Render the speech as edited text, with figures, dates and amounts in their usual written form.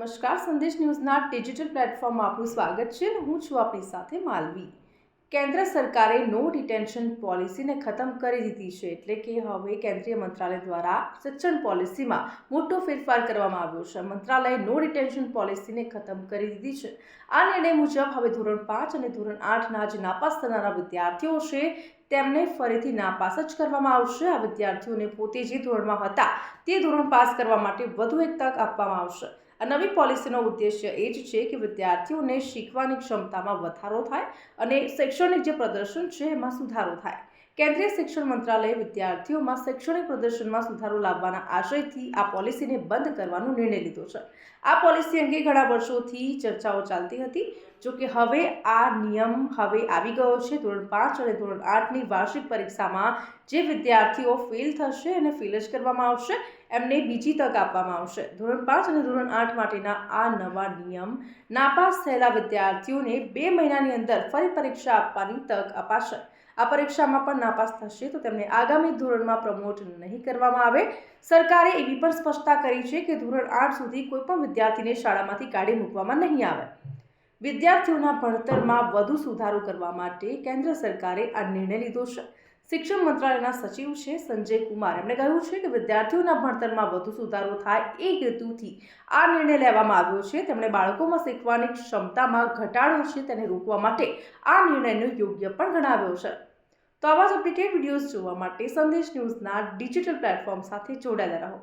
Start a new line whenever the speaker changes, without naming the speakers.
નમસ્કાર, સંદેશ ન્યૂઝના ડિજિટલ પ્લેટફોર્મમાં આપનું સ્વાગત છે અને હું છું આપની સાથે માલવી. કેન્દ્ર સરકારે નો ડિટેન્શન પોલિસીને ખતમ કરી દીધી છે. એટલે કે હવે કેન્દ્રીય મંત્રાલય દ્વારા શિક્ષણ પોલિસીમાં મોટો ફેરફાર કરવામાં આવ્યો છે. મંત્રાલયે નો ડિટેન્શન પોલિસીને ખતમ કરી દીધી છે. આ નિર્ણય મુજબ હવે ધોરણ 5 અને ધોરણ 8ના જે નાપાસ થનારા વિદ્યાર્થીઓ છે તેમને ફરીથી નાપાસ જ કરવામાં આવશે. આ વિદ્યાર્થીઓને પોતે જે ધોરણમાં હતા તે ધોરણ પાસ કરવા માટે વધુ એક તક આપવામાં આવશે. આ નવી પોલિસીનો ઉદ્દેશ્ય એ જ છે કે વિદ્યાર્થીઓને શીખવાની ક્ષમતામાં વધારો થાય અને શૈક્ષણિક જે પ્રદર્શન છે એમાં સુધારો થાય. કેન્દ્રીય શિક્ષણ મંત્રાલયે વિદ્યાર્થીઓમાં શૈક્ષણિક પ્રદર્શનમાં સુધારો લાવવાના આશયથી આ પોલિસીને બંધ કરવાનો નિર્ણય લીધો છે. આ પોલિસી અંગે ઘણા વર્ષોથી ચર્ચાઓ ચાલતી હતી. જોકે હવે આ નિયમ હવે આવી ગયો છે. ધોરણ 5 અને ધોરણ 8ની વાર્ષિક પરીક્ષામાં જે વિદ્યાર્થીઓ ફેલ થશે અને ફેલ જ કરવામાં આવશે એમને બીજી તક આપવામાં આવશે. ધોરણ 5 અને ધોરણ 8 માટેના આ નવા નિયમ નાપાસ થયેલા વિદ્યાર્થીઓને 2 મહિનાની અંદર ફરી પરીક્ષા આપવાની તક અપાશે. આ પરીક્ષામાં પણ નાપાસ થશે તો તેમને આગામી ધોરણમાં પ્રમોટ નહીં કરવામાં આવે. સરકારે એવી પણ સ્પષ્ટતા કરી છે કે ધોરણ 8 સુધી કોઈ પણ વિદ્યાર્થીને શાળામાંથી કાઢી મૂકવામાં નહીં આવે. વિદ્યાર્થીઓના ભણતરમાં વધુ સુધારો કરવા માટે કેન્દ્ર સરકારે આ નિર્ણય લીધો છે. શિક્ષણ મંત્રાલયના સચિવ છે સંજય કુમાર, એમણે કહ્યું છે કે વિદ્યાર્થીઓના ભણતરમાં વધુ સુધારો થાય એ હેતુથી આ નિર્ણય લેવામાં આવ્યો છે. તેમણે બાળકોમાં શીખવાની ક્ષમતામાં ઘટાડો છે તેને રોકવા માટે આ નિર્ણયનો યોગ્ય પણ ગણાવ્યો છે. તો આવા જ અપડેટેડ વિડીયોઝ જોવા માટે સંદેશ ન્યૂઝના ડિજિટલ પ્લેટફોર્મ સાથે જોડાયેલા રહો.